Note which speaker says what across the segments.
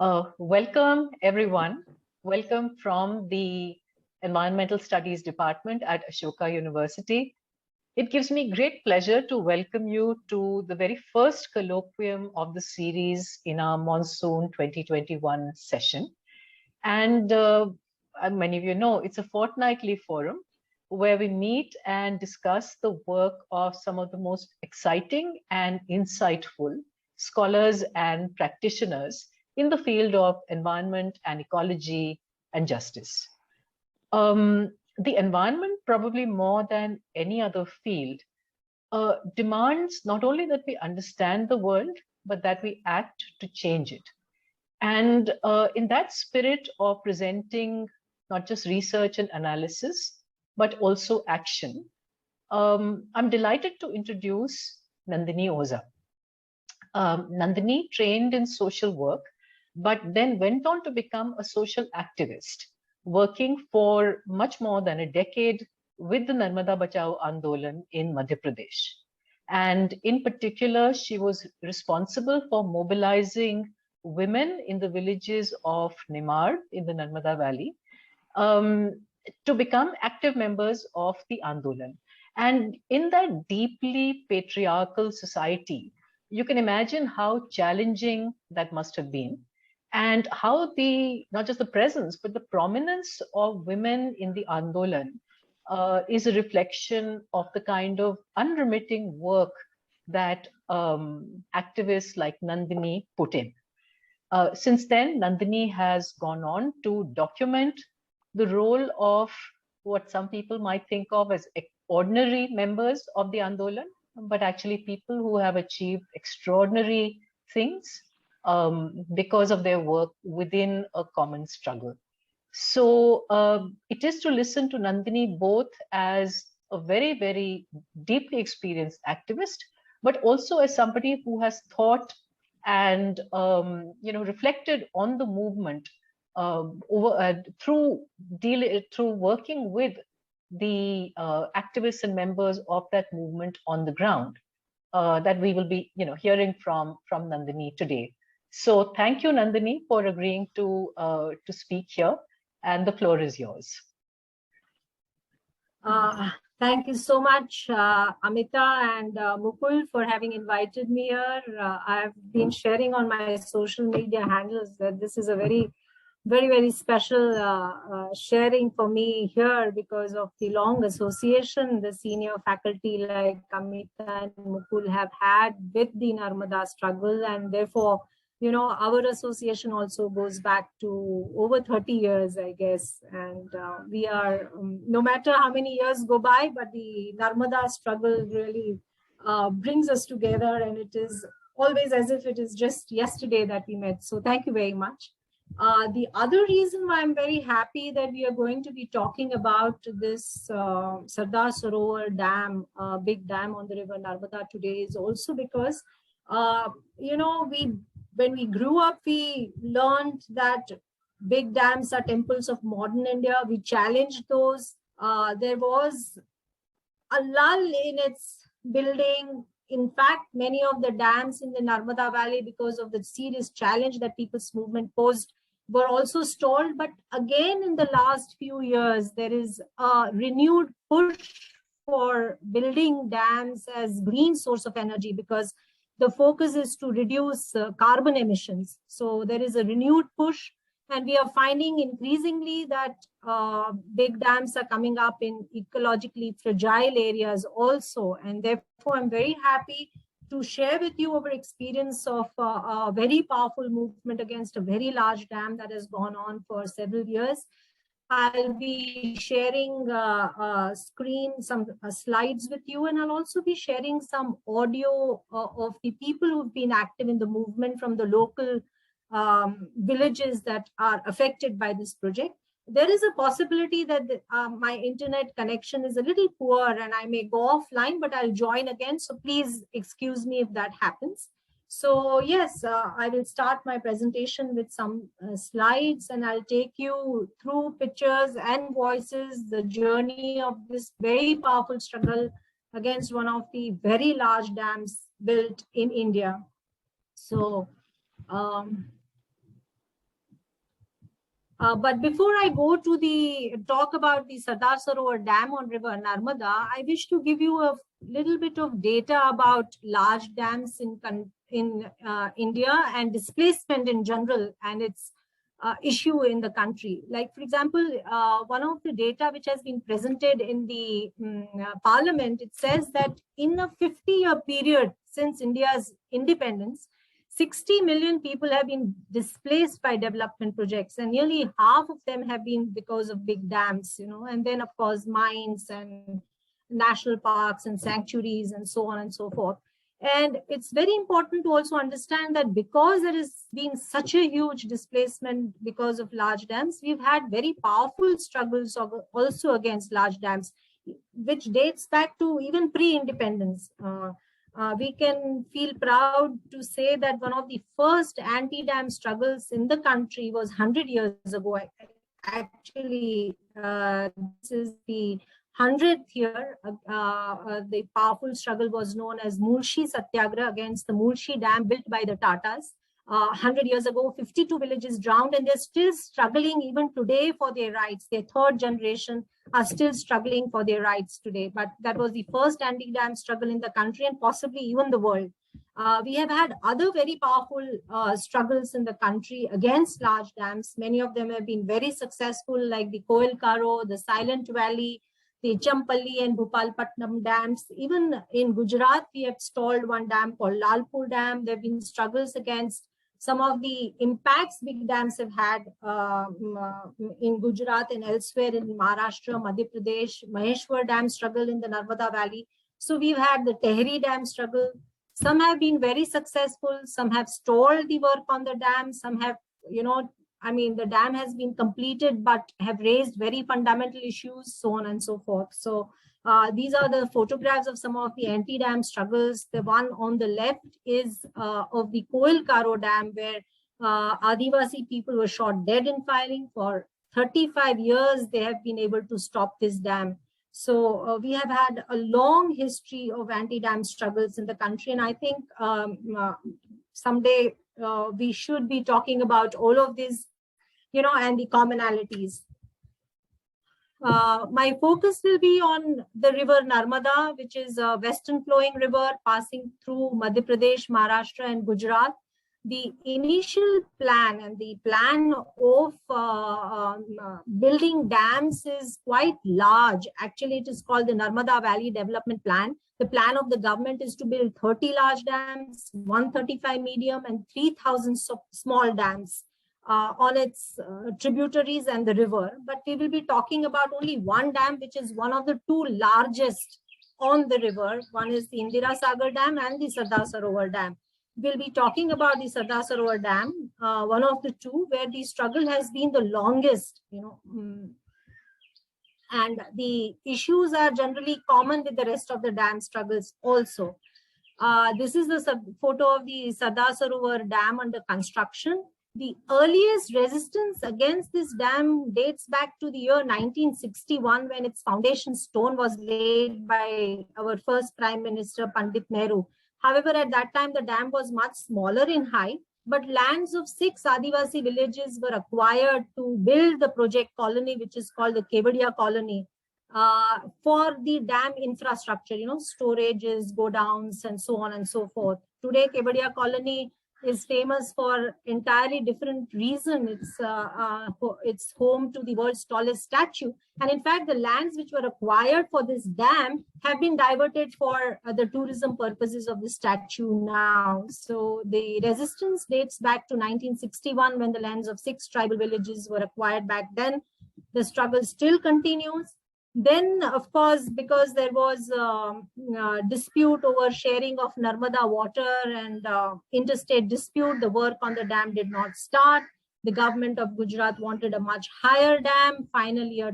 Speaker 1: Welcome, everyone. Welcome from the Environmental Studies Department at Ashoka University. It gives me great pleasure to welcome you to the very first colloquium of the series in our Monsoon 2021 session. And many of you know, it's a fortnightly forum where we meet and discuss the work of some of the most exciting and insightful scholars and practitioners in the field of environment and ecology and justice. The environment, probably more than any other field, demands not only that we understand the world, but that we act to change it. And in that spirit of presenting not just research and analysis, but also action, I'm delighted to introduce Nandini Oza. Nandini trained in social work, but then went on to become a social activist, working for much more than a decade with the Narmada Bachao Andolan in Madhya Pradesh. And in particular, she was responsible for mobilizing women in the villages of Nimar in the Narmada Valley to become active members of the Andolan. And in that deeply patriarchal society, you can imagine how challenging that must have been, and how not just the presence, but the prominence of women in the Andolan is a reflection of the kind of unremitting work that activists like Nandini put in. Since then, Nandini has gone on to document the role of what some people might think of as ordinary members of the Andolan, but actually people who have achieved extraordinary things because of their work within a common struggle. So it is to listen to Nandini both as a very, very deeply experienced activist, but also as somebody who has thought and reflected on the movement through working with the activists and members of that movement on the ground that we will be hearing from Nandini today. So thank you, Nandini, for agreeing to speak here, and the floor is yours.
Speaker 2: Thank you so much, Amita and Mukul, for having invited me here. I've been sharing on my social media handles that this is a very, very special sharing for me here because of the long association the senior faculty like Amita and Mukul have had with the Narmada struggle, and therefore, our association also goes back to over 30 years, I guess. And we are, no matter how many years go by, but the Narmada struggle really brings us together, and it is always as if it is just yesterday that we met. So thank you very much. The other reason why I'm very happy that we are going to be talking about this Sardar Sarovar dam, big dam on the river Narmada today, is also because, when we grew up, we learned that big dams are temples of modern India. We challenged those. There was a lull in its building. In fact, many of the dams in the Narmada Valley, because of the serious challenge that people's movement posed, were also stalled. But again, in the last few years, there is a renewed push for building dams as green source of energy, because the focus is to reduce carbon emissions. So there is a renewed push, and we are finding increasingly that big dams are coming up in ecologically fragile areas also. And therefore, I'm very happy to share with you our experience of a very powerful movement against a very large dam that has gone on for several years. I'll be sharing some slides with you, and I'll also be sharing some audio of the people who've been active in the movement from the local villages that are affected by this project. There is a possibility that my internet connection is a little poor and I may go offline, but I'll join again. So please excuse me if that happens. So yes, I will start my presentation with some slides, and I'll take you through pictures and voices, the journey of this very powerful struggle against one of the very large dams built in India. So But before I go to the talk about the Sardar Sarovar Dam on River Narmada, I wish to give you a little bit of data about large dams in India and displacement in general and its issue in the country. Like, for example, one of the data which has been presented in the parliament, it says that in a 50-year period since India's independence, 60 million people have been displaced by development projects, and nearly half of them have been because of big dams, and then of course mines and national parks and sanctuaries and so on and so forth. And it's very important to also understand that because there has been such a huge displacement because of large dams, we've had very powerful struggles also against large dams, which dates back to even pre-independence. We can feel proud to say that one of the first anti-dam struggles in the country was 100 years ago. Actually, this is the 100th year. The powerful struggle was known as Mulshi Satyagraha against the Mulshi Dam built by the Tatas. 100 years ago, 52 villages drowned, and they're still struggling even today for their rights. Their third generation are still struggling for their rights today. But that was the first anti-dam struggle in the country and possibly even the world. We have had other very powerful struggles in the country against large dams. Many of them have been very successful, like the Koel Karo, the Silent Valley, the Champalli and Bhupalpatnam dams. Even in Gujarat, we have stalled one dam called Lalpur Dam. There have been struggles against some of the impacts big dams have had in Gujarat and elsewhere in Maharashtra, Madhya Pradesh, Maheshwar Dam struggle in the Narmada Valley. So we've had the Tehri Dam struggle. Some have been very successful. Some have stalled the work on the dam. Some have, the dam has been completed, but have raised very fundamental issues, so on and so forth. So these are the photographs of some of the anti-dam struggles. The one on the left is of the Koel Karo Dam, where Adivasi people were shot dead in firing. For 35 years, they have been able to stop this dam. So we have had a long history of anti-dam struggles in the country. And I think someday we should be talking about all of this, and the commonalities. My focus will be on the river Narmada, which is a western flowing river passing through Madhya Pradesh, Maharashtra, and Gujarat. The initial plan and the plan of building dams is quite large. Actually, it is called the Narmada Valley Development Plan. The plan of the government is to build 30 large dams, 135 medium, and 3,000 small dams on its tributaries and the river. But we will be talking about only one dam, which is one of the two largest on the river. One is the Indira Sagar Dam and the Sardar Sarovar Dam. We'll be talking about the Sardar Sarovar Dam, one of the two where the struggle has been the longest, and the issues are generally common with the rest of the dam struggles also. This is the photo of the Sardar Sarovar Dam under construction. The earliest resistance against this dam dates back to the year 1961, when its foundation stone was laid by our first Prime Minister, Pandit Nehru. However, at that time, the dam was much smaller in height, but lands of 6 Adivasi villages were acquired to build the project colony, which is called the Kevadia colony, for the dam infrastructure, storages, godowns, and so on and so forth. Today, Kevadia colony is famous for entirely different reason. It's home to the world's tallest statue. And in fact, the lands which were acquired for this dam have been diverted for the tourism purposes of the statue now. So the resistance dates back to 1961, when the lands of 6 tribal villages were acquired back then. The struggle still continues. Then, of course, because there was a dispute over sharing of Narmada water and interstate dispute, the work on the dam did not start. The government of Gujarat wanted a much higher dam. Finally, a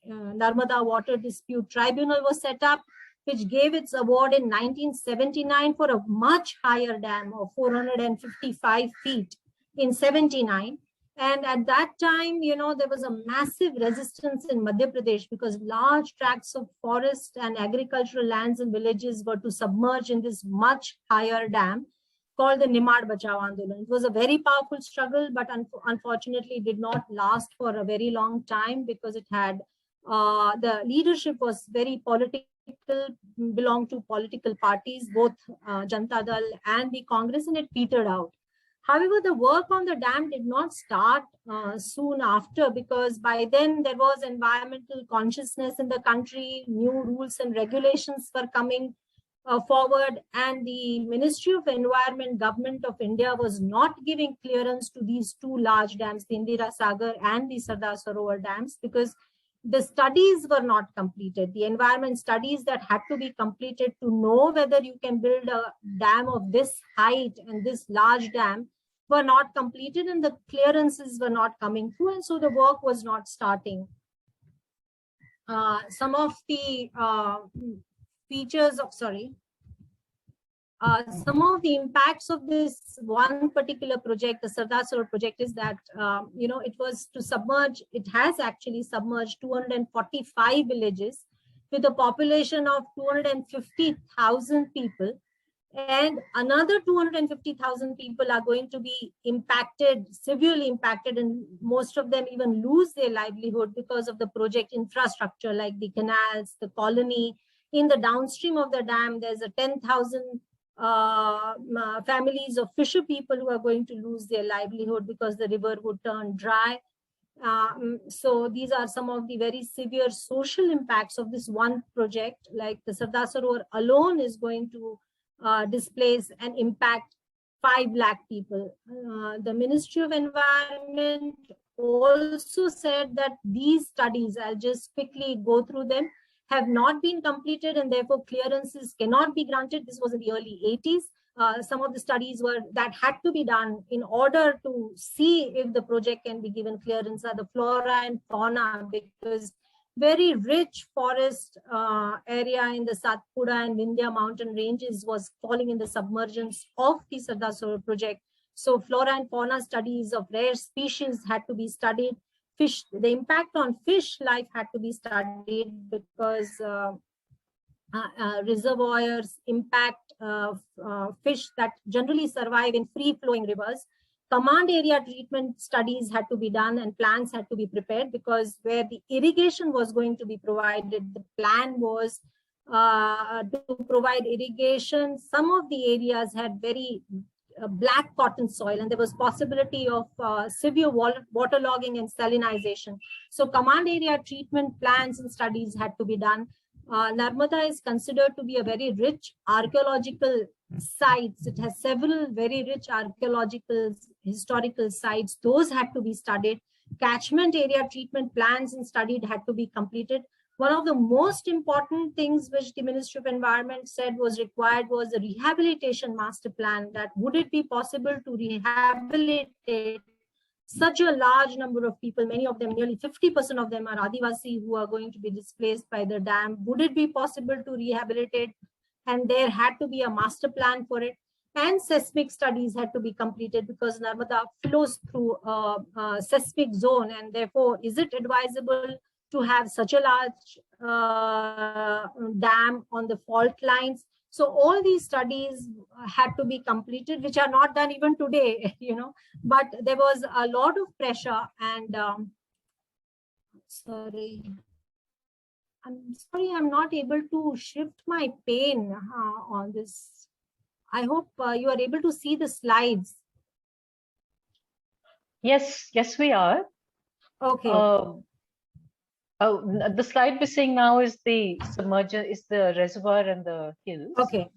Speaker 2: Narmada Water Dispute Tribunal was set up, which gave its award in 1979 for a much higher dam of 455 feet in 79. And at that time, there was a massive resistance in Madhya Pradesh because large tracts of forest and agricultural lands and villages were to submerge in this much higher dam. called the Nimad Bachao Andolan. It was a very powerful struggle, but unfortunately it did not last for a very long time because it had, the leadership was very political, belonged to political parties, both Janata Dal and the Congress, and it petered out. However, the work on the dam did not start soon after, because by then there was environmental consciousness in the country, new rules and regulations were coming forward, and the Ministry of Environment, Government of India was not giving clearance to these two large dams, the Indira Sagar and the Sardar Sarovar dams, because the studies were not completed. The environment studies that had to be completed to know whether you can build a dam of this height and this large dam were not completed, and the clearances were not coming through, and so the work was not starting. Some of the features of, some of the impacts of this one particular project, the Sardar Sarovar project, is that, it was to submerge, it has actually submerged 245 villages with a population of 250,000 people. And another 250,000 people are going to be impacted, severely impacted, and most of them even lose their livelihood because of the project infrastructure, like the canals, the colony. In the downstream of the dam, there's a 10,000 families of fisher people who are going to lose their livelihood because the river would turn dry. So these are some of the very severe social impacts of this one project. Like the Sardar Sarovar alone is going to displace and impact 5 lakh people. The Ministry of Environment also said that these studies, I'll just quickly go through them, have not been completed, and therefore clearances cannot be granted. This was in the early 80s. Some of the studies that had to be done in order to see if the project can be given clearance are the flora and fauna, because very rich forest area in the Satpura and Vindhya mountain ranges was falling in the submergence of the Sardar Sarovar project. So flora and fauna studies of rare species had to be studied. Fish, the impact on fish life had to be studied, because reservoirs impact fish that generally survive in free-flowing rivers. Command area treatment studies had to be done, and plans had to be prepared, because where the irrigation was going to be provided, the plan was to provide irrigation. Some of the areas had very black cotton soil, and there was possibility of severe waterlogging and salinization. So command area treatment plans and studies had to be done. Narmada is considered to be a very rich archaeological sites. It has several very rich archaeological historical sites. Those had to be studied. Catchment area treatment plans and studied had to be completed. One of the most important things which the Ministry of Environment said was required was a rehabilitation master plan. That would it be possible to rehabilitate such a large number of people, many of them, nearly 50% of them are Adivasi who are going to be displaced by the dam. Would it be possible to rehabilitate? And there had to be a master plan for it. And seismic studies had to be completed, because Narmada flows through a seismic zone, and therefore is it advisable to have such a large dam on the fault lines? So all these studies had to be completed, which are not done even today, but there was a lot of pressure. And I'm sorry, I'm not able to shift my pane on this. I hope you are able to see the slides.
Speaker 1: Yes, we are.
Speaker 2: Okay.
Speaker 1: The slide we're seeing now is the reservoir and the hills.
Speaker 2: Okay.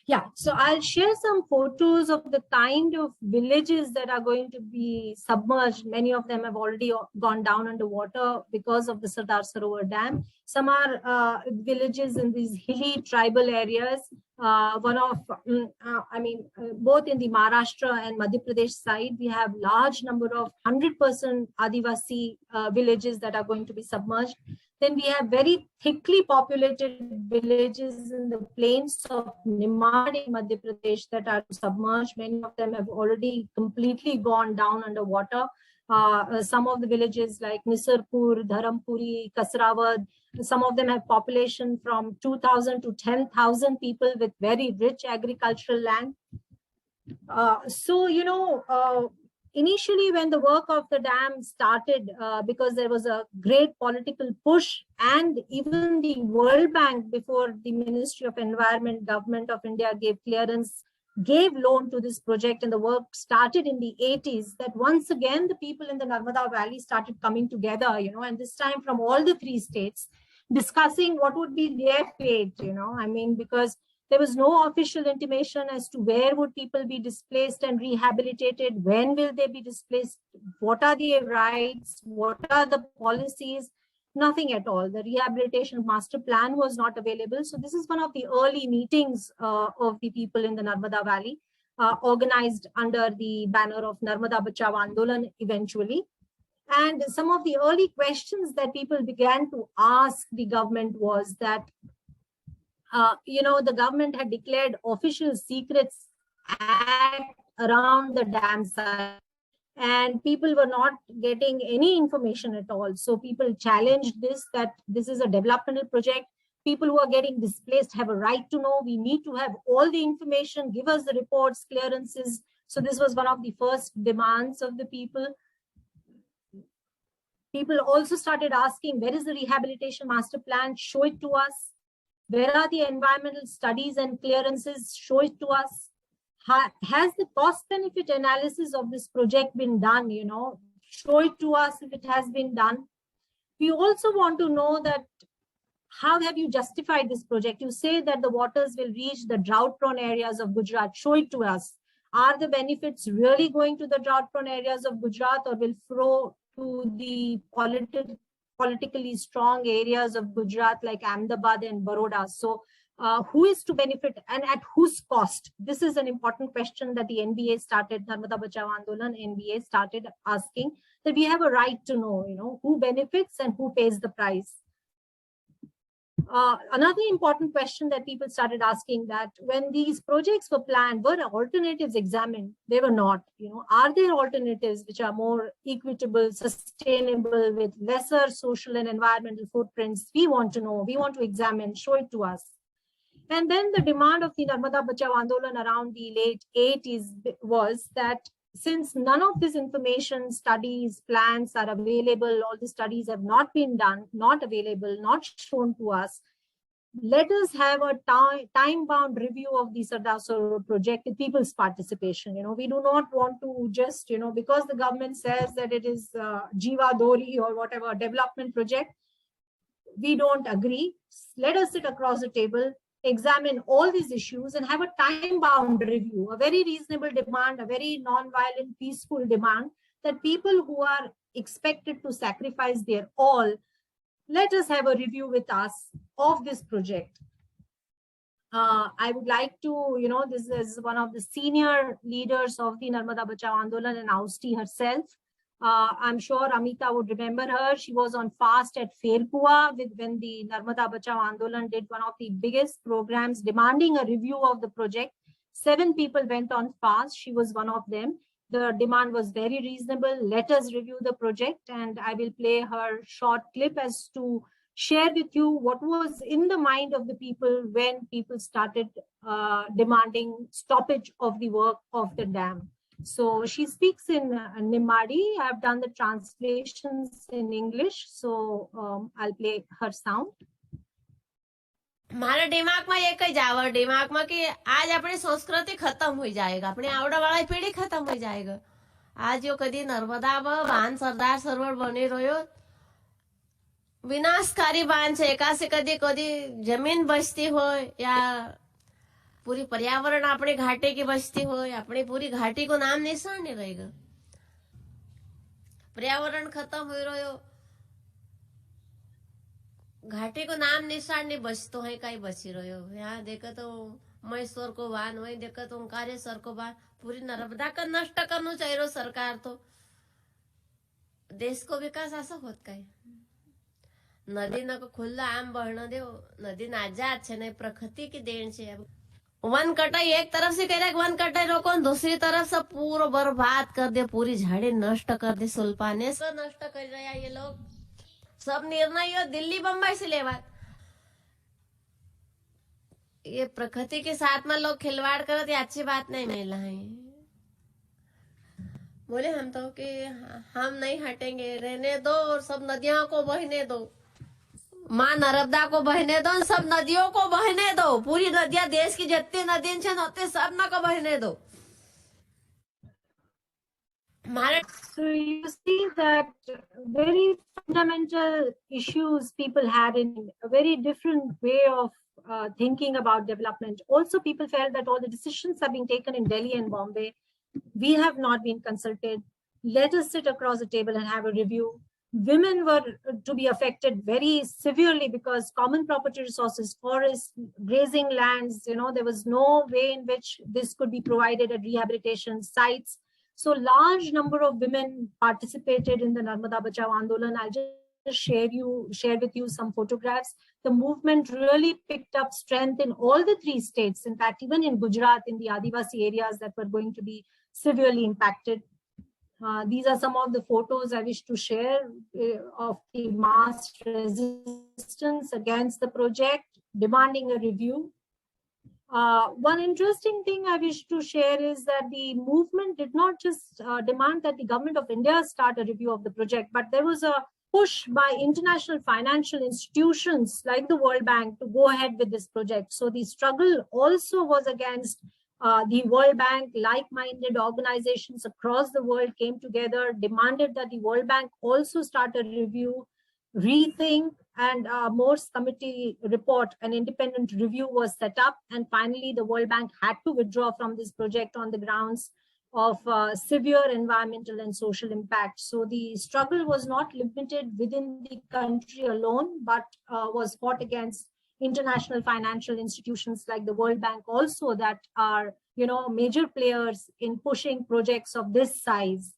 Speaker 2: Yeah. So I'll share some photos of the kind of villages that are going to be submerged. Many of them have already gone down underwater because of the Sardar Sarovar Dam. Some are villages in these hilly tribal areas. Both in the Maharashtra and Madhya Pradesh side, we have large number of 100% Adivasi villages that are going to be submerged. Then we have very thickly populated villages in the plains of Nimad in Madhya Pradesh that are submerged. Many of them have already completely gone down underwater. Some of the villages like Nisarpur, Dharampuri, Kasrawad, some of them have population from 2,000 to 10,000 people with very rich agricultural land. Initially when the work of the dam started, because there was a great political push, and even the World Bank, before the Ministry of Environment, Government of India gave clearance, gave loan to this project, and the work started in the 80s, that once again the people in the Narmada Valley started coming together, and this time from all the 3 states, discussing what would be their fate, because there was no official intimation as to where would people be displaced and rehabilitated, when will they be displaced, what are their rights, what are the policies, nothing at all. The rehabilitation master plan was not available. So this is one of the early meetings of the people in the Narmada Valley, organized under the banner of Narmada Bachao Andolan eventually. And some of the early questions that people began to ask the government was that, the government had declared official secrets act around the dam site, and people were not getting any information at all. So people challenged this, that this is a developmental project. People who are getting displaced have a right to know. We need to have all the information, give us the reports, clearances. So this was one of the first demands of the people. People also started asking, where is the rehabilitation master plan? Show it to us. Where are the environmental studies and clearances? Show it to us. Has the cost benefit analysis of this project been done? Show it to us if it has been done. We also want to know that, how have you justified this project? You say that the waters will reach the drought prone areas of Gujarat. Show it to us. Are the benefits really going to the drought prone areas of Gujarat, or will flow to the politically strong areas of Gujarat like Ahmedabad and Baroda? So who is to benefit and at whose cost? This is an important question that the NBA started, Narmada Bachao Andolan, NBA started asking, that we have a right to know, who benefits and who pays the price. Another important question that people started asking, that when these projects were planned, were alternatives examined? They were not. Are there alternatives which are more equitable, sustainable, with lesser social and environmental footprints? We want to know. We want to examine. Show it to us. And then the demand of the Narmada Bachao Andolan around the late 80s was that, since none of this information, studies, plans are available, all the studies have not been done, not available, not shown to us, let us have a time-bound review of the Sardar Sarovar project with people's participation. We do not want to just, because the government says that it is Jiva Dori or whatever development project, we don't agree. Let us sit across the table, examine all these issues, and have a time-bound review, a very reasonable demand, a very non-violent, peaceful demand, that people who are expected to sacrifice their all, let us have a review with us of this project. I would like to, this is one of the senior leaders of the Narmada Bachao Andolan, and Austi herself. I'm sure Amita would remember her. She was on fast at Fairpua when the Narmada Bachao Andolan did one of the biggest programs demanding a review of the project. 7 people went on fast. She was one of them. The demand was very reasonable. Let us review the project, and I will play her short clip as to share with you what was in the mind of the people when people started demanding stoppage of the work of the dam. So she speaks in Nimadi. I've done the translations in English, so I'll play her sound.
Speaker 3: મારા દિમાગમાં એક જ આવે દિમાગમાં કે આજ આપણી સંસ્કૃતિ ખતમ હોઈ જાયગા, આપણી આવડાવાળી પેઢી ખતમ હોઈ જાયગા. આજ જો કદી નર્મદામાં બાંધ સરદાર સરોવર બની રહ્યો, વિનાશકારી બાંધ છે. એકાસે કદી કદી જમીન બચતી હોય या पूरी पर्यावरण अपने घाटी की बचती हो, अपनी पूरी घाटी को नाम निशान नहीं रहेगा. पर्यावरण खत्म हो रहा, घाटी को नाम निशान नहीं बचतो है, कहीं बची रहो. यहाँ देखो तो मैसूर को बांध, वही देखो तो ओंकारेश्वर को बांध, पूरी नर्मदा का नष्ट करना चाहिए सरकार. तो देश को विकास ऐसा होत काय? नदी न को खुला आम बहना दो, नदी आजाद है, नहीं प्रकृति की देन से. वन कटाई एक तरफ से कह रहा है, वन कटाई रोको, दूसरी तरफ से पूरा बर्बाद कर दे, पूरी झाड़ी नष्ट कर दे, सुल्पाने से नष्ट कर रहा है ये लोग. सब निर्णय दिल्ली बम्बई से लेवा. ये प्रकृति के साथ में लोग खिलवाड़ करते, अच्छी बात नहीं मिला है। बोले हम तो कि हम नहीं हटेंगे, रहने दो और सब नदियों को बहने दो, माँ नर्मदा को बहने दो, सब नदियों को बहने दो, पूरी नदियां, देश की जितनी नदी होते सब न को बहने दो।
Speaker 2: So you see that very fundamental issues people had in a very different way of thinking about development. Also, people felt that all the decisions are being taken in Delhi and Bombay. We have not been consulted. Let us sit across the table and have a review. Women were to be affected very severely because common property resources, forests, grazing lands, there was no way in which this could be provided at rehabilitation sites. So large number of women participated in the Narmada Bachao Andolan. I'll just share with you some photographs. The movement really picked up strength in all the 3 states. In fact, even in Gujarat, in the Adivasi areas that were going to be severely impacted. These are some of the photos I wish to share of the mass resistance against the project, demanding a review. One interesting thing I wish to share is that the movement did not just demand that the government of India start a review of the project, but there was a push by international financial institutions like the World Bank to go ahead with this project. So the struggle also was against the World Bank. Like-minded organizations across the world came together, demanded that the World Bank also start a review, rethink, and Moore's committee report, an independent review was set up, and finally the World Bank had to withdraw from this project on the grounds of severe environmental and social impact. So the struggle was not limited within the country alone, but was fought against international financial institutions like the World Bank also, that are major players in pushing projects of this size.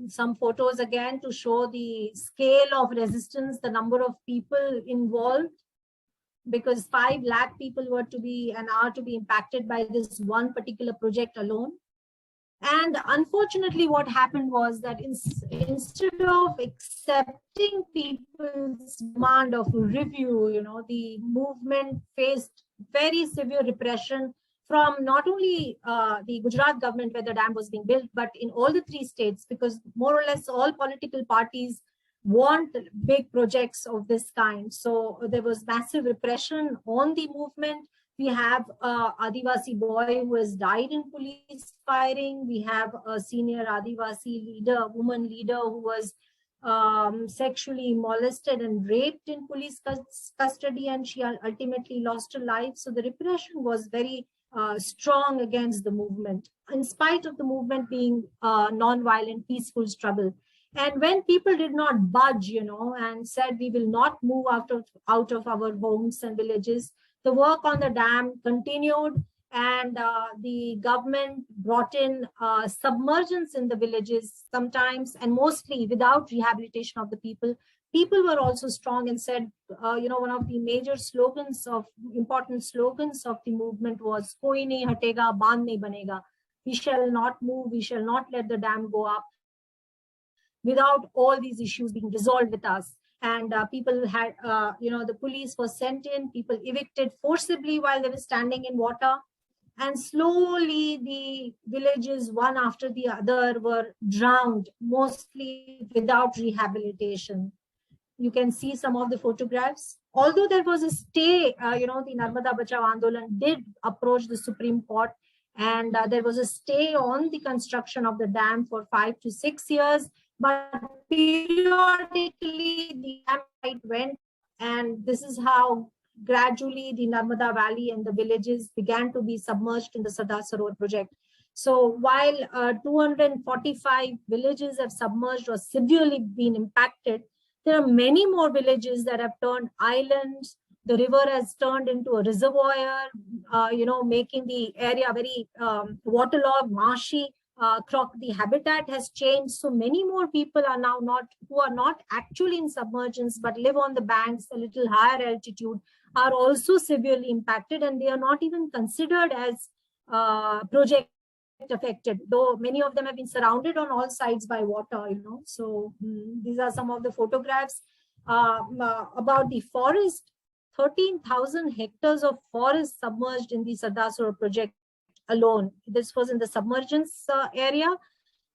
Speaker 2: Some photos again to show the scale of resistance, the number of people involved, because 5 lakh people were to be and are to be impacted by this one particular project alone. And unfortunately, what happened was that instead of accepting people's demand of a review, the movement faced very severe repression from not only the Gujarat government where the dam was being built, but in all the 3 states, because more or less all political parties want big projects of this kind. So there was massive repression on the movement. We have an Adivasi boy who has died in police firing. We have a senior Adivasi leader, woman leader, who was sexually molested and raped in police custody, and she ultimately lost her life. So the repression was very strong against the movement, in spite of the movement being non-violent, peaceful struggle. And when people did not budge, and said we will not move out of our homes and villages, the work on the dam continued, and the government brought in submergence in the villages sometimes, and mostly without rehabilitation of the people. People were also strong and said, one of the major important slogans of the movement was, "Koi nahi hatega, bandh nahi banega." We shall not move, we shall not let the dam go up without all these issues being resolved with us. And people had, the police was sent in, people evicted forcibly while they were standing in water. And slowly the villages, one after the other, were drowned, mostly without rehabilitation. You can see some of the photographs. Although there was a stay, the Narmada Bachao Andolan did approach the Supreme Court, and there was a stay on the construction of the dam for 5 to 6 years. But periodically the dam height went, and this is how gradually the Narmada Valley and the villages began to be submerged in the Sardar Sarovar project. So while 245 villages have submerged or severely been impacted, there are many more villages that have turned islands. The river has turned into a reservoir, making the area very waterlogged, marshy. The habitat has changed. So many more people are now who are not actually in submergence, but live on the banks a little higher altitude, are also severely impacted, and they are not even considered as project affected, though many of them have been surrounded on all sides by water. So these are some of the photographs about the forest. 13,000 hectares of forest submerged in the Sardar Sarovar project alone. This was in the submergence area.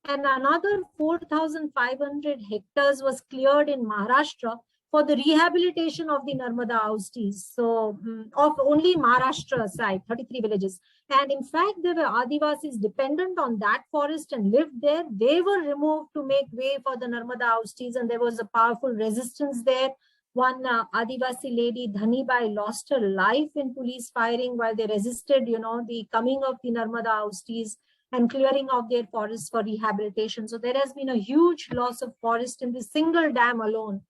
Speaker 2: And another 4,500 hectares was cleared in Maharashtra for the rehabilitation of the Narmada Austies. So of only Maharashtra side, 33 villages. And in fact, there were Adivasis dependent on that forest and lived there. They were removed to make way for the Narmada Austies, and there was a powerful resistance there. One Adivasi lady, Dhanibai, lost her life in police firing while they resisted, the coming of the Narmada Austies and clearing of their forests for rehabilitation. So there has been a huge loss of forest in this single dam alone.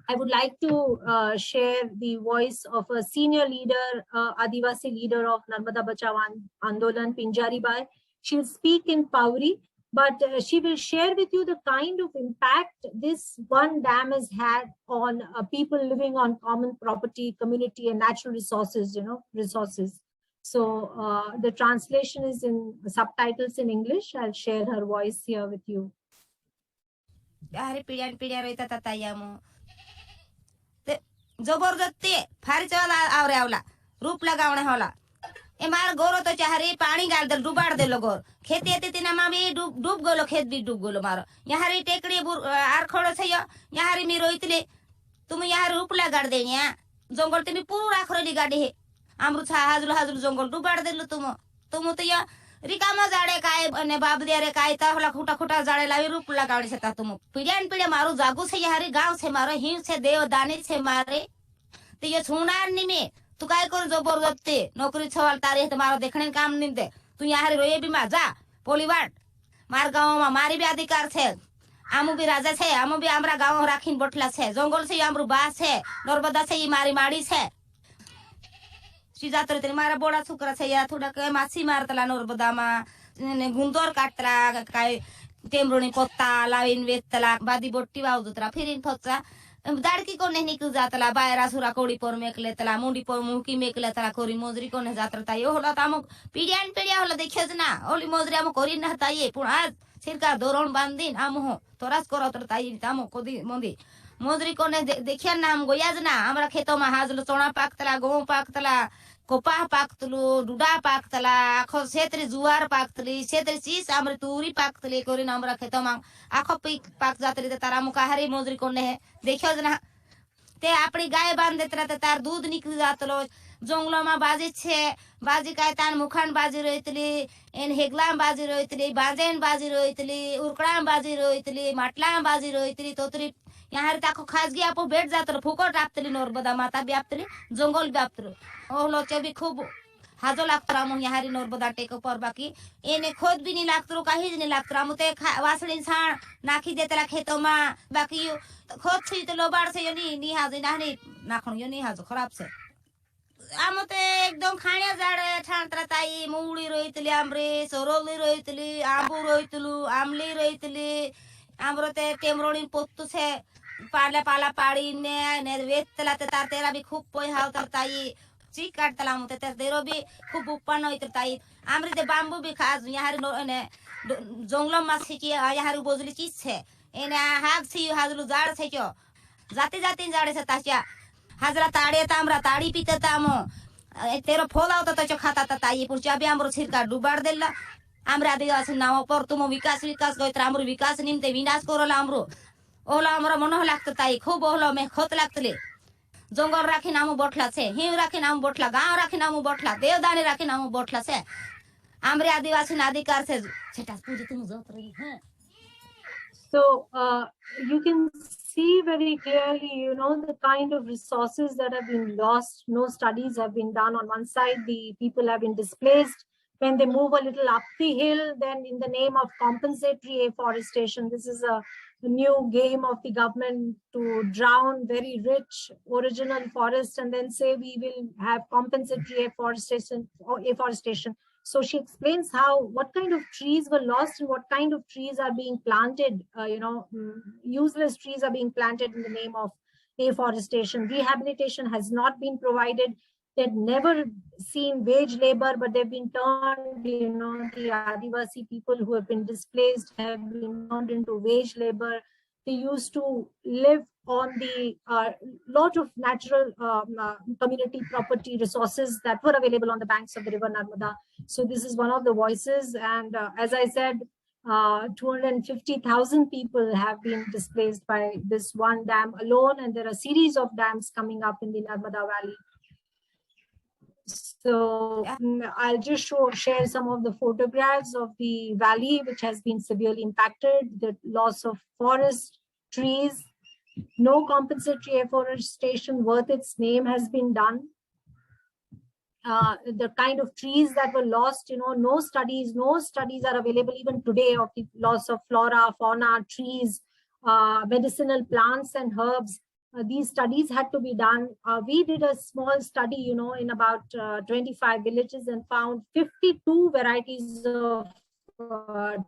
Speaker 2: I would like to share the voice of a senior leader, Adivasi leader of Narmada Bachao Andolan, Pinjari Bai. She'll speak in Pauri, but she will share with you the kind of impact this one dam has had on people living on common property, community, and natural resources, resources. So the translation is in subtitles in English. I'll share her voice here with you.
Speaker 4: जबरदस्ती फारी चला आवरे आवला रूप लगावणे होला ए मार गोरो तो चाहरी पानी गाल दे डुबाड़ दे लो गोर खेती एते तिना मा भी डूब गोलो खेत भी डूब गोलो मारो यहारी टेकड़ी आर खड़ो छय यहारी मी रोइतले तुम यहार रूप लगाड़ देनिया जंगल तिमी पूरा खरली गाडी हे आमरु छा हाजुल हाजुल जंगल डुबाड़ देलो तुम तो या रिकामा जाडे काय अने बाप दे रे काय ता होला खुटा खुटा जाडे लावी रूप लगावणी छता तुम पीड़ियान पीड़े मारू जागू से यहारी गांव से मारो हिम से देव दानी से मारे तो ये छुनार निमे तू काय कर जबरदस्ती नौकरी छवाल तारे मारो देखने काम नहीं दे तू यहाँ रोए भी जा पोलीवाट मार गाँव में मारी भी अधिकार छे आमु भी राजा छे आमु भी आमरा गाँव राखीन बटला छे जंगल से आमरु बास छे नर्मदा से ये मारी माड़ी छे सीजातर तेरी मारा बड़ा छुकरा छे या थोड़ा के माछी मारतला नर्मदा मा गुंदर काटतला काय टेमरोनी पत्ता लाविन वेतला बादी बोट्टी वाउदतला फिरिन फचा दाड़की को नहीं निकल जातला बायरा सुरा कोड़ी पर मेकले तला मुंडी पर मुकी मेकले तला कोरी मोजरी को नहीं जातरता यो होला तामो पीड़ियान पीड़िया होला देखियो ना ओली मोजरी आमो कोरी नहता ये पुण आज सिरका दोरण बांधीन आमो हो तोरास करो तरता ये तामो कोदी मोंदी मोजरी को नहीं देखिया ना हम गोयाज ना हमरा खेतो में हाजलो चोणा पाकतला गहूं पाकतला कोपाह पाकतलु डुडा पाकतला आखो क्षेत्र जुवार पाकतली क्षेत्र चीज आमरे तूरी पाकतली कोरी हमरा खेतो में आखो पाक जातली तारा मुकाहारी मोजरी को नहीं देखियो ना ते आपणी गाय बांध देतरा तार दूध निकल जातलो जंगलो में बाजी छे बाजी काय तान मुखान बाजी रोइतली एन हेगलाम बाजी रोइतली बाजेन बाजी रोइतली उरकड़ाम बाजी रोइतली माटलाम बाजी रोइतली तोतरी यहाँ ताको खासगी आपो बैठ जातलो फुकट आपतली नर्मदा माता भी आपतली जंगल भी आपतलो ओहलो चबी खूब हाजो लागतरा मु यहाँ नर्मदा टेको पर बाकी एने खोद भी नहीं लागतरो काही नहीं लागतरा मुते वासळी छाण नाखी देतला खेतो मा बाकी खोद छी तो लोबाड़ से योनी नी हाजो नानी नाखण योनी हाजो खराब से आमते एकदम खाण्या जाडे ठाणतरा ताई मुडी रोइतली आमरे सोरोली रोइतली आंबू रोइतलु आमली रोइतली आमरो ते टेमरोणी पोत्तु छे पाला पाला पाड़ी ने वेतला ते तार तेरा भी खूब पोय हावतर ताई ची काटतला मुते ते तेरो भी खूब उपन होइतर ताई आमरे ते बांबू भी खाज यहाँ ने जंगल मा छिकी यहाँ बोजली चीज छे एने हाग छी हाजलु जाड छे क्यो जाती जाती जाडे से ताच्या हाजरा ताड़े तामरा ताड़ी पीते तामो तेरो फोल आवता तो खाता ताई पुरचा भी आमरो छिरका डुबाड़ देला आमरा आदिवासी नाव पर तुम विकास गयत्र आमरो विकास निमते विनाश करला आमरो ओहला आमरा मन लागत ताई खूब ओहला में खत लागतले जंगल राखी नामो बटला छे हिम राखी नामो बटला गांव राखी नामो बटला देवदानी राखी नामो बटला छे आमरे आदिवासी अधिकार छे छेटा पूजे तुम जत रही है.
Speaker 2: So you can see very clearly, the kind of resources that have been lost. No studies have been done. On one side, the people have been displaced. When they move a little up the hill, then in the name of compensatory afforestation, this is a new game of the government to drown very rich original forest and then say we will have compensatory afforestation. So she explains what kind of trees were lost and what kind of trees are being planted, useless trees are being planted in the name of afforestation. Rehabilitation has not been provided. They've never seen wage labor, but they've been turned, the Adivasi people who have been displaced have been turned into wage labor. They used to live on the lot of natural community property resources that were available on the banks of the river Narmada. So this is one of the voices. And as I said, 250,000 people have been displaced by this one dam alone, and there are a series of dams coming up in the Narmada Valley. So I'll just share some of the photographs of the valley, which has been severely impacted, the loss of forest, trees, no compensatory afforestation worth its name has been done. The kind of trees that were lost, no studies are available even today of the loss of flora, fauna, trees, medicinal plants and herbs. These studies had to be done. We did a small study, in about 25 villages and found 52 varieties of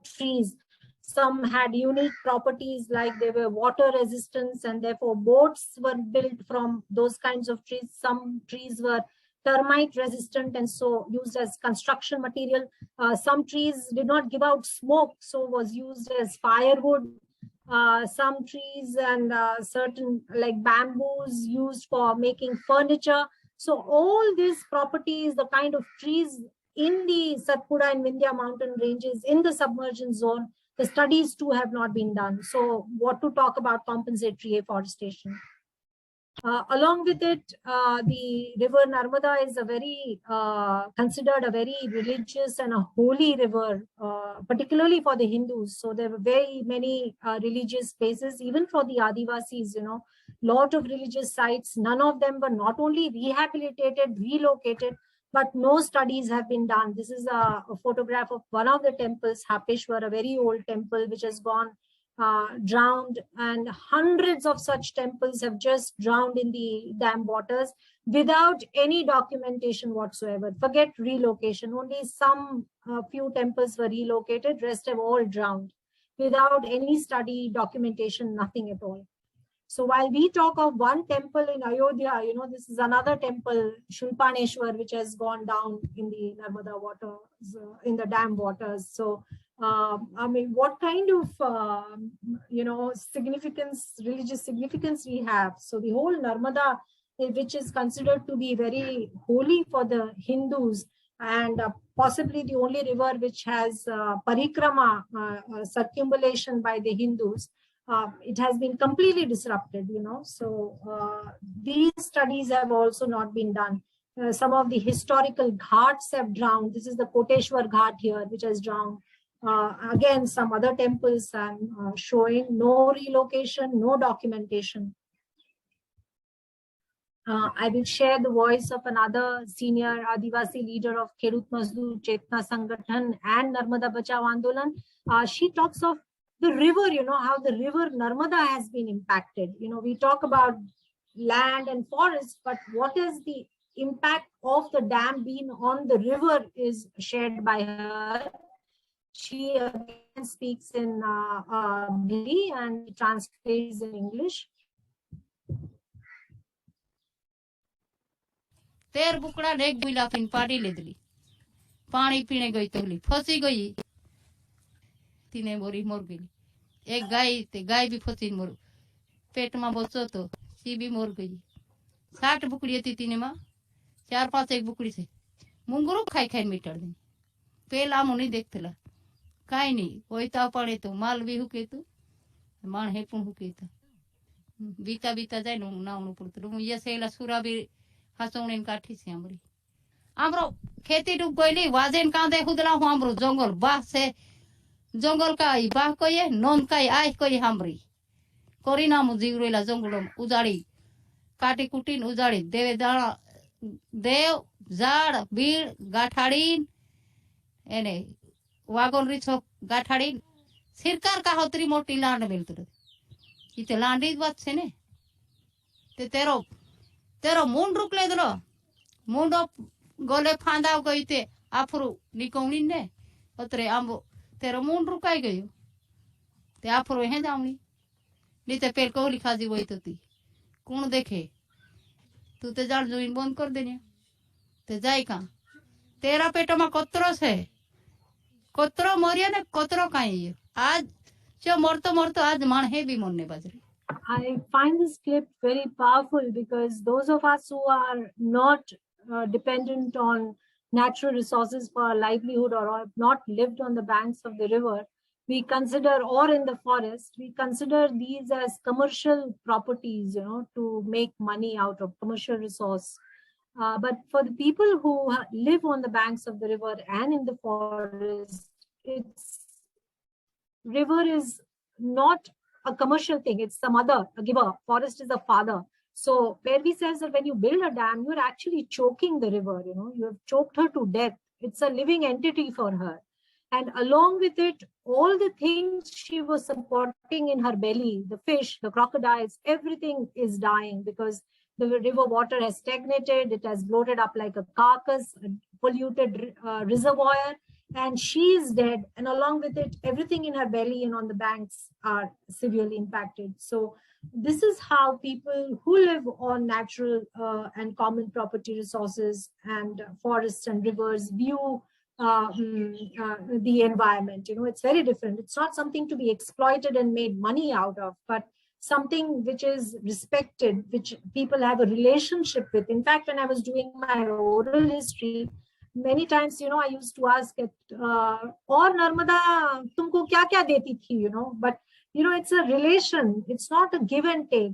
Speaker 2: trees. Some had unique properties, like they were water resistance, and therefore boats were built from those kinds of trees. Some trees were termite resistant and so used as construction material. Some trees did not give out smoke, so was used as firewood. Some trees and certain like bamboos used for making furniture. So all these properties, the kind of trees in the Satpura and Vindhya mountain ranges in the submergence zone, the studies too have not been done. So what to talk about compensatory afforestation? Along with it, the river Narmada is a very considered a very religious and a holy river, particularly for the Hindus. So there were very many religious places, even for the Adivasis, lot of religious sites. None of them were not only rehabilitated, relocated, but no studies have been done. This is a photograph of one of the temples, Hapeshwar, a very old temple, which has gone drowned, and hundreds of such temples have just drowned in the dam waters without any documentation whatsoever. Forget relocation, only some few temples were relocated, rest have all drowned without any study, documentation, nothing at all. So while we talk of one temple in Ayodhya, this is another temple, Shulpaneshwar, which has gone down in the Narmada waters, in the dam waters. So I mean, what kind of, significance, religious significance we have. So the whole Narmada, which is considered to be very holy for the Hindus, and possibly the only river which has parikrama, circumambulation by the Hindus, it has been completely disrupted, So these studies have also not been done. Some of the historical ghats have drowned. This is the Koteshwar Ghat here, which has drowned. Again, some other temples I'm showing, no relocation, no documentation. I will share the voice of another senior Adivasi leader of Khedut Mazdoor Chetna Sangathan and Narmada Bachao Andolan. She talks of the river, how the river Narmada has been impacted. We talk about land and forest, but what is the impact of the dam been on the river is shared by her. She again speaks in Hindi and translates in English.
Speaker 5: तेर बुकड़ा ने एक बिला fin पाड़ी ले दली पानी पीने गई तो फंसी गई तीने मोरी मर गई एक गाय भी फंसी मर पेट में बचो तो सी भी मर गई 60 बुकड़ी थी तीने में 4-5 एक बुकड़ी से मुंगरू खाई खाई मिटर दी पेला मुनी देखतला काई नहीं ओइता पड़े तो माल भी हुके तो माण हे पण हुके तो बीता बीता जाय नो नावनु पड़तो ये सेला सुरा भी हसौणेन काठी से हमरी आमरो खेती डूब गईली वाजेन कांदे खुदला हमरो जंगल बाह से जंगल का ई बाह कोये नोन काई आय कोई हमरी कोरिना मु जीवरेला जंगल उजाड़ी काटी कुटीन उजाड़ी देवे दाणा देव झाड़ बीड़ गाठाड़ीन एने वागोन रिछो गाठाड़ीन सरकार का होतरी मोटी लांड मिलतो इते लांडी बात छे ने ते तेरो मुंड रुकले दलो मुंडो गोले फांदाव गई ते आफरू निकोणी ने अतरे आंबो तेरो मुंड रुकाई गयो ते आफरू हे जावणी नीते पेल कोली खाजी वई तोती कौन देखे तू ते जाल जोइन बंद कर देने ते जाई का तेरा पेट में कतरो छे कतरो मरिया ने कतरो काई आज जो मरतो आज माण हे भी मरने बाजरी
Speaker 2: I find this clip very powerful because those of us who are not dependent on natural resources for our livelihood or have not lived on the banks of the river, we consider, or in the forest, we consider these as commercial properties, to make money out of commercial resource. But for the people who live on the banks of the river and in the forest, river is not a commercial thing. It's the mother, a giver. Forest is the father. So Perry says that when you build a dam, you're actually choking the river. You have choked her to death. It's a living entity for her. And along with it, all the things she was supporting in her belly, the fish, the crocodiles, everything is dying because the river water has stagnated. It has bloated up like a carcass, a polluted reservoir, and she is dead. And along with it, everything in her belly and on the banks are severely impacted. So this is how people who live on natural and common property resources and forests and rivers view the environment. It's very different. It's not something to be exploited and made money out of, but something which is respected, which people have a relationship with. In fact, when I was doing my oral history, many times, I used to ask it, or Narmada tumko kya kya deti thi, but it's a relation. It's not a give and take.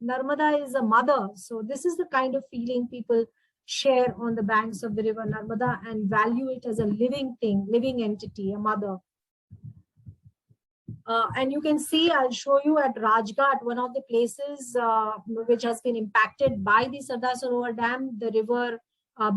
Speaker 2: Narmada is a mother. So this is the kind of feeling people share on the banks of the river Narmada and value it as a living thing, living entity, a mother. And you can see, I'll show you at Rajghat, one of the places which has been impacted by the Sardar Sarovar Dam, the river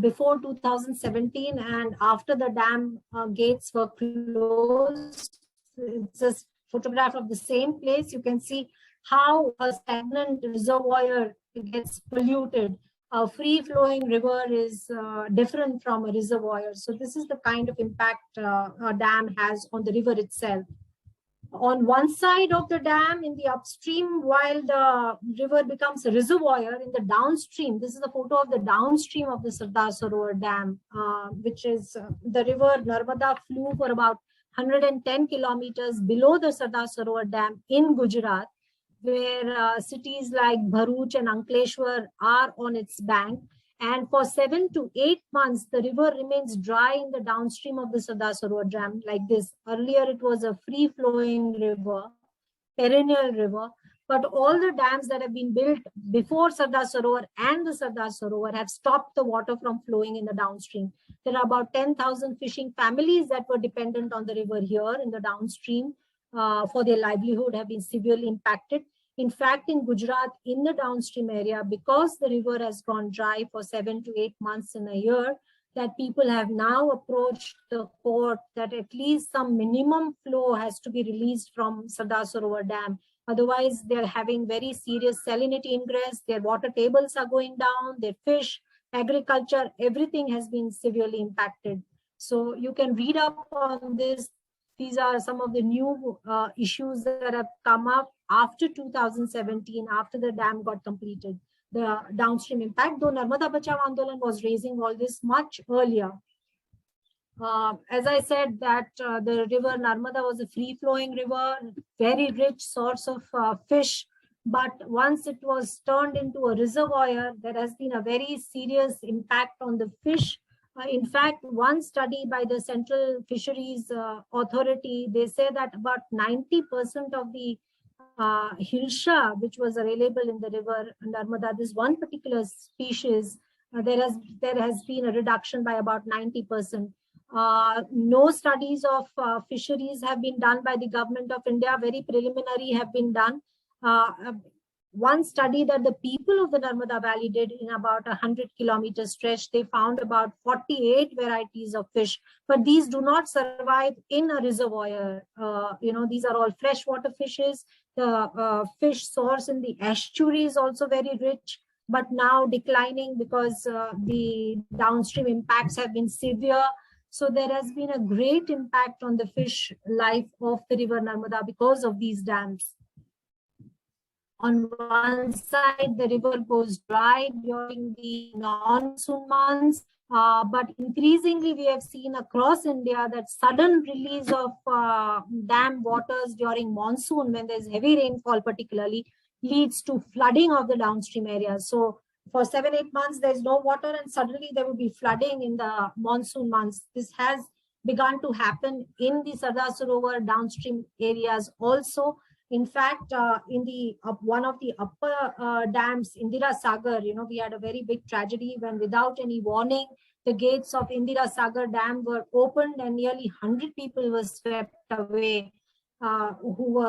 Speaker 2: before 2017 and after the dam gates were closed. It's a photograph of the same place. You can see how a stagnant reservoir gets polluted. A free-flowing river is different from a reservoir. So this is the kind of impact a dam has on the river itself. On one side of the dam in the upstream, while the river becomes a reservoir, in the downstream, this is a photo of the downstream of the Sardar Sarovar Dam, which is the river Narmada flew for about 110 kilometers below the Sardar Sarovar Dam in Gujarat, where cities like Bharuch and Ankleshwar are on its bank. And for 7 to 8 months, the river remains dry in the downstream of the Sardar Sarovar Dam like this. Earlier, it was a free-flowing river, perennial river. But all the dams that have been built before Sardar Sarovar and the Sardar Sarovar have stopped the water from flowing in the downstream. There are about 10,000 fishing families that were dependent on the river here in the downstream for their livelihood have been severely impacted. In fact, in Gujarat, in the downstream area, because the river has gone dry for 7 to 8 months in a year, that people have now approached the court that at least some minimum flow has to be released from Sardar Sarovar Dam. Otherwise, they're having very serious salinity ingress, their water tables are going down, their fish, agriculture, everything has been severely impacted. So you can read up on this. These are some of the new issues that have come up after 2017, after the dam got completed. The downstream impact, though Narmada Bachao Andolan was raising all this much earlier. As I said, that the river Narmada was a free-flowing river, very rich source of fish. But once it was turned into a reservoir, there has been a very serious impact on the fish. In fact, one study by the Central Fisheries Authority, they say that about 90% of the hilsha, which was available in the river Narmada, this one particular species, there has been a reduction by about 90%. No studies of fisheries have been done by the government of India. Very preliminary have been done. One study that the people of the Narmada Valley did in about 100-kilometer stretch, they found about 48 varieties of fish, but these do not survive in a reservoir. These are all freshwater fishes. The fish source in the estuary is also very rich, but now declining because the downstream impacts have been severe. So there has been a great impact on the fish life of the river Narmada because of these dams. On one side, the river goes dry during the non-monsoon months. But increasingly, we have seen across India that sudden release of dam waters during monsoon, when there's heavy rainfall particularly, leads to flooding of the downstream areas. So for 7-8 months, there's no water, and suddenly there will be flooding in the monsoon months. This has begun to happen in the Sardar Sarovar downstream areas also. In fact, in the one of the upper dams, Indira Sagar, we had a very big tragedy when, without any warning, the gates of Indira Sagar Dam were opened and nearly 100 people were swept away who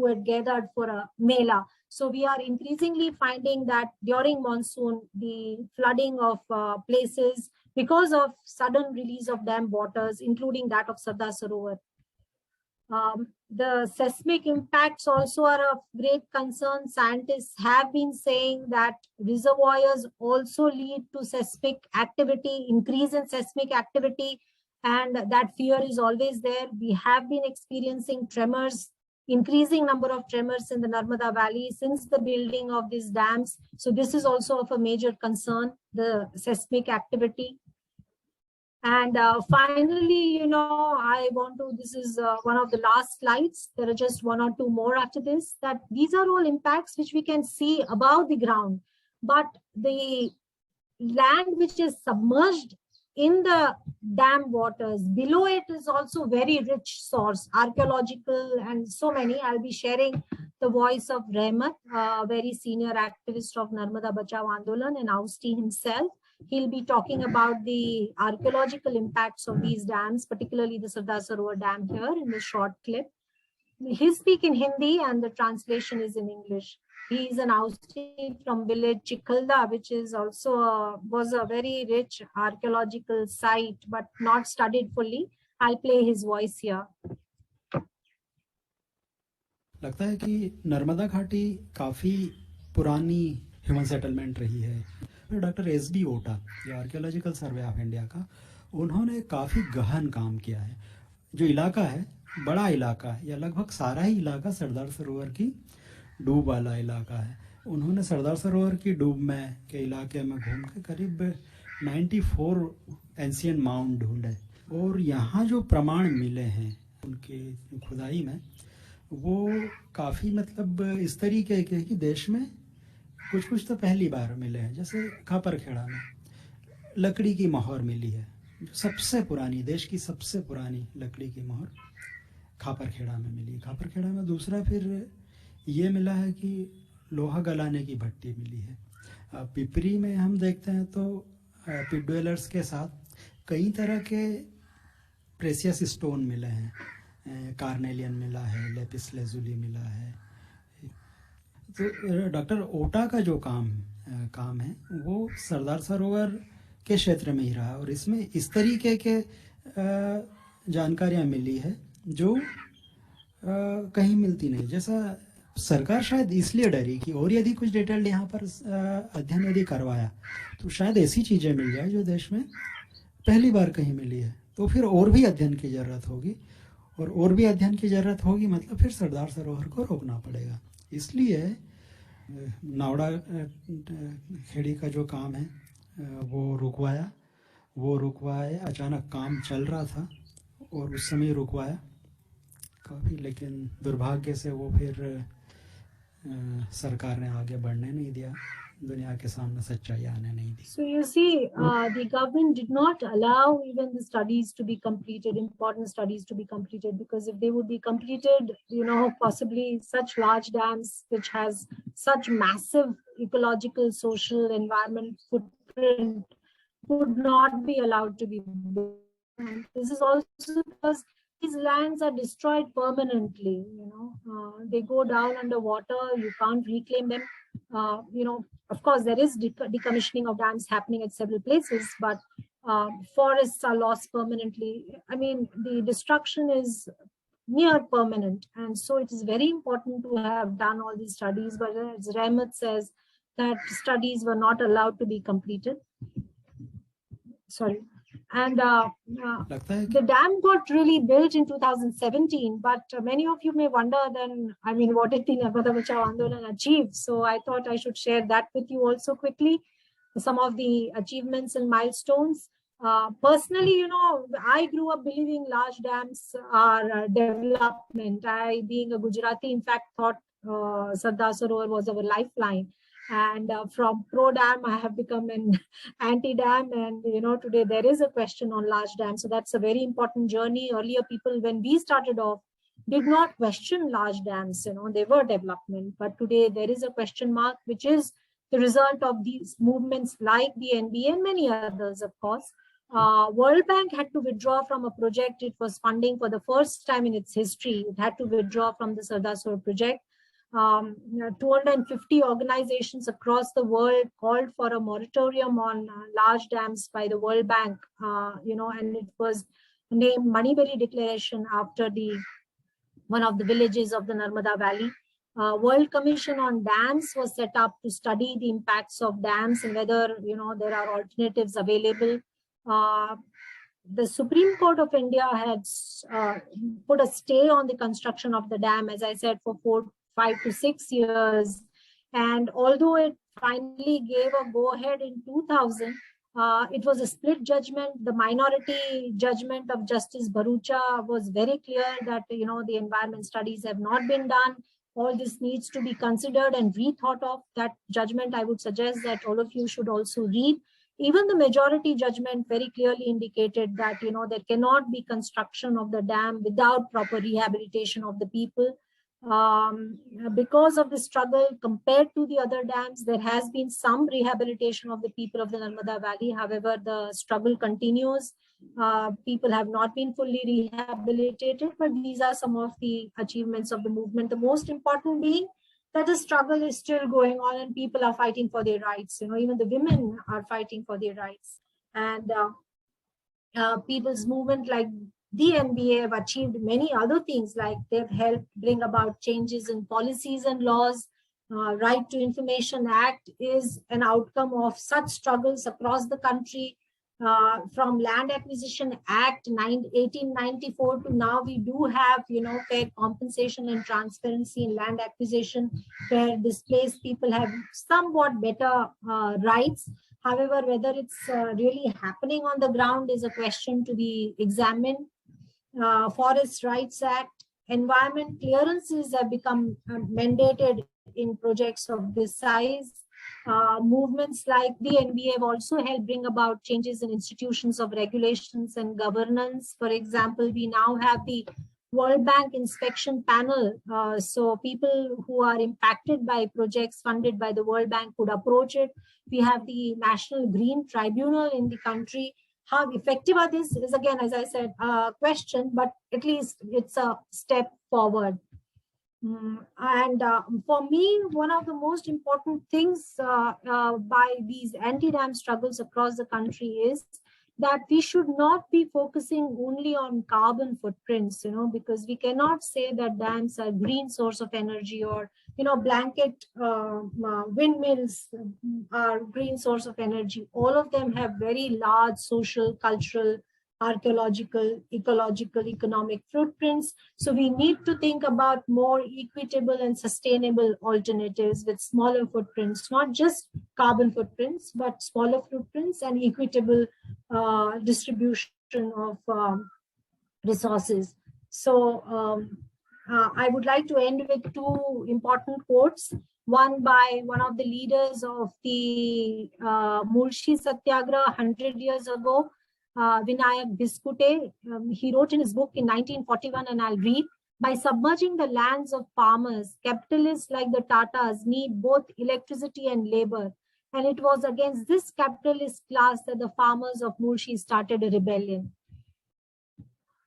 Speaker 2: had gathered for a mela. So we are increasingly finding that during monsoon, the flooding of places because of sudden release of dam waters, including that of Sardar Sarovar. The seismic impacts also are of great concern. Scientists have been saying that reservoirs also lead to seismic activity, increase in seismic activity, and that fear is always there. We have been experiencing tremors, increasing number of tremors in the Narmada Valley since the building of these dams. So this is also of a major concern, the seismic activity. And finally, I want to, this is one of the last slides. There are just one or two more after this, that these are all impacts which we can see above the ground. But the land which is submerged in the dam waters, below it is also very rich source, archaeological and so many. I'll be sharing the voice of Rehmat, a very senior activist of Narmada Bachao Andolan, and Austi himself. He'll be talking about the archaeological impacts of these dams, particularly the Sardar Sarovar Dam here in the short clip. He'll speak in Hindi and the translation is in English. He is an Austi from village Chikhalda, which is also was a very rich archaeological site, but not studied fully. I'll play his voice here.
Speaker 6: लगता है कि नर्मदा घाटी काफ़ी पुरानी human settlement रही है। Doctor SD. ओटा, जो आर्कियोलॉजिकल सर्वे ऑफ इंडिया का, उन्होंने काफ़ी गहन काम किया है। जो इलाका है, बड़ा इलाका है, या लगभग सारा ही इलाका सरदार सरोवर की डूब वाला इलाका है। उन्होंने सरदार सरोवर की डूब में के इलाके में घूम के करीब 94 एंशियंट माउंट ढूंढे, और यहाँ जो प्रमाण मिले हैं उनके खुदाई में, वो काफ़ी मतलब इस तरीके के कि देश में कुछ तो पहली बार मिले हैं। जैसे खापरखेड़ा में लकड़ी की मोहर मिली है, जो सबसे पुरानी, देश की सबसे पुरानी लकड़ी की मोहर खापरखेड़ा में मिली। खापरखेड़ा में दूसरा फिर ये मिला है कि लोहा गलाने की भट्टी मिली है। पिपरी में हम देखते हैं तो पिट ड्वेलर्स के साथ कई तरह के प्रेसियस स्टोन मिले हैं। कार्नेलियन मिला है, लेपिस लेजुली मिला है। तो डॉक्टर ओटा का जो काम है वो सरदार सरोवर के क्षेत्र में ही रहा, और इसमें इस तरीके के जानकारियाँ मिली है जो कहीं मिलती नहीं। जैसा सरकार शायद इसलिए डरी कि और यदि कुछ डिटेल यहाँ पर अध्ययन यदि करवाया तो शायद ऐसी चीज़ें मिल जाए जो देश में पहली बार कहीं मिली है, तो फिर और भी अध्ययन की ज़रूरत होगी, और भी अध्ययन की ज़रूरत होगी, मतलब फिर सरदार सरोवर को रोकना पड़ेगा। इसलिए नावड़ा खेड़ी का जो काम है वो रुकवाया। अचानक काम चल रहा था और उस समय रुकवाया काफ़ी, लेकिन दुर्भाग्य से वो फिर सरकार ने आगे बढ़ने नहीं दिया, दुनिया के सामने सच्चाई आने नहीं दी।
Speaker 2: So you see, the government did not allow even the studies to be completed, important studies to be completed, because if they would be completed, possibly such large dams which has such massive ecological, social, environment footprint would not be allowed to be built. And this is also because these lands are destroyed permanently. They go down underwater. You can't reclaim them. Of course, there is decommissioning of dams happening at several places, but forests are lost permanently. I mean, the destruction is near permanent, and so it is very important to have done all these studies. But as Rehmat says, that studies were not allowed to be completed. Sorry. And the dam got really built in 2017, but many of you may wonder then, what did the Narmada Bachao Andolan achieve? So I thought I should share that with you also quickly. some of the achievements and milestones. Personally, I grew up believing large dams are development. I, being a Gujarati, in fact, thought Sardar Sarovar was our lifeline. And from pro-dam, I have become an anti-dam. And, today there is a question on large dams. So that's a very important journey. Earlier, people, when we started off, did not question large dams. They were development. But today there is a question mark, which is the result of these movements like the NBA and many others, of course. World Bank had to withdraw from a project it was funding for the first time in its history. It had to withdraw from the Sardar Sarovar project. 250 organizations across the world called for a moratorium on large dams by the World Bank, and it was named Manibeli Declaration after one of the villages of the Narmada Valley. World Commission on Dams was set up to study the impacts of dams and whether there are alternatives available. The Supreme Court of India had put a stay on the construction of the dam, as I said, for 5 to 6 years. And although it finally gave a go-ahead in 2000, it was a split judgment. The minority judgment of Justice Bharucha was very clear that, the environment studies have not been done. All this needs to be considered and rethought of. That judgment, I would suggest that all of you should also read. Even the majority judgment very clearly indicated that, there cannot be construction of the dam without proper rehabilitation of the people. Because of the struggle compared to the other dams, there has been some rehabilitation of the people of the Narmada Valley. However, the struggle continues. People have not been fully rehabilitated, but these are some of the achievements of the movement. The most important being that the struggle is still going on and people are fighting for their rights. Even the women are fighting for their rights. And people's movement like the NBA have achieved many other things, like they've helped bring about changes in policies and laws. Right to Information Act is an outcome of such struggles across the country. From Land Acquisition Act 1894 to now, we do have, fair compensation and transparency in land acquisition, where displaced people have somewhat better rights. However, whether it's really happening on the ground is a question to be examined. Forest Rights Act, environment clearances have become mandated in projects of this size. Movements like the NBA have also helped bring about changes in institutions of regulations and governance. For example, we now have the World Bank Inspection Panel. So people who are impacted by projects funded by the World Bank could approach it. We have the National Green Tribunal in the country. How effective are these is, again, as I said, a question, but at least it's a step forward. And for me, one of the most important things by these anti-dam struggles across the country is that we should not be focusing only on carbon footprints, because we cannot say that dams are green source of energy or, blanket windmills are green source of energy. All of them have very large social, cultural, archaeological, ecological, economic footprints. So we need to think about more equitable and sustainable alternatives with smaller footprints, not just carbon footprints, but smaller footprints and equitable distribution of resources. So I would like to end with two important quotes. One by one of the leaders of the Mulshi Satyagraha 100 years ago, Vinayak Biskute. He wrote in his book in 1941, and I'll read: by submerging the lands of farmers, capitalists like the Tatas need both electricity and labor. And it was against this capitalist class that the farmers of Mulshi started a rebellion.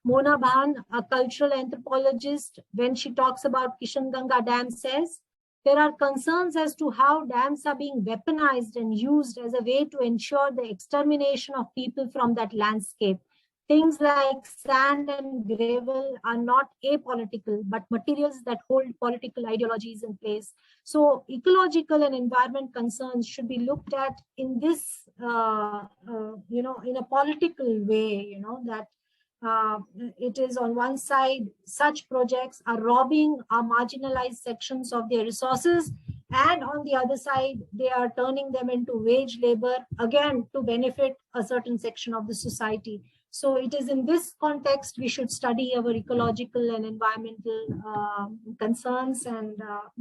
Speaker 2: Mona Bhan, a cultural anthropologist, when she talks about Kishanganga Dam, says, there are concerns as to how dams are being weaponized and used as a way to ensure the extermination of people from that landscape. Things like sand and gravel are not apolitical, but materials that hold political ideologies in place. So ecological and environment concerns should be looked at in this, in a political way, that it is on one side, such projects are robbing our marginalized sections of their resources, And on the other side, they are turning them into wage labor, again, to benefit a certain section of the society. So it is in this context we should study our ecological and environmental concerns and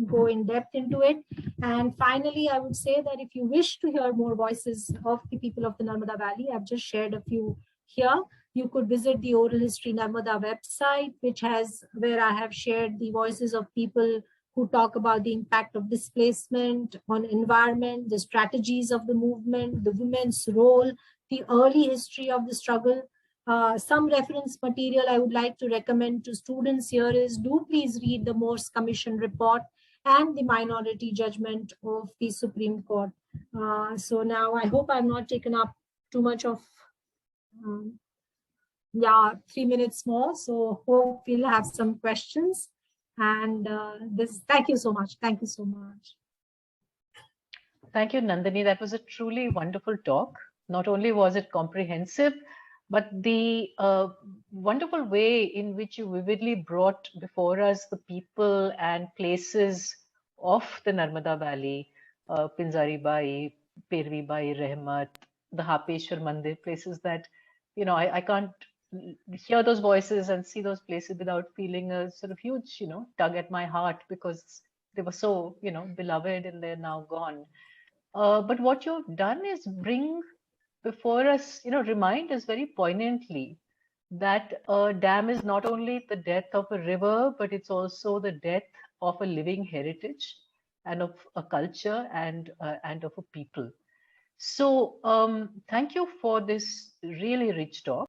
Speaker 2: go in depth into it. And finally, I would say that if you wish to hear more voices of the people of the Narmada Valley, I've just shared a few here. You could visit the Oral History Narmada website, where I have shared the voices of people who talk about the impact of displacement on environment, the strategies of the movement, the women's role, the early history of the struggle. Some reference material I would like to recommend to students here is, do please read the Morse Commission report and the minority judgment of the Supreme Court. So now I hope I've not taken up too much of 3 minutes more. So hope we'll have some questions. And thank you so much. Thank you so much.
Speaker 1: Thank you, Nandini. That was a truly wonderful talk. Not only was it comprehensive, but the wonderful way in which you vividly brought before us the people and places of the Narmada Valley, Pinzari Bai, Pervi Bai, Rehmat, the Hapeshwar Mandir, places that, I can't hear those voices and see those places without feeling a sort of huge, tug at my heart, because they were so, beloved and they're now gone. But what you've done is bring before us, remind us very poignantly that a dam is not only the death of a river, but it's also the death of a living heritage and of a culture and of a people. So thank you for this really rich talk.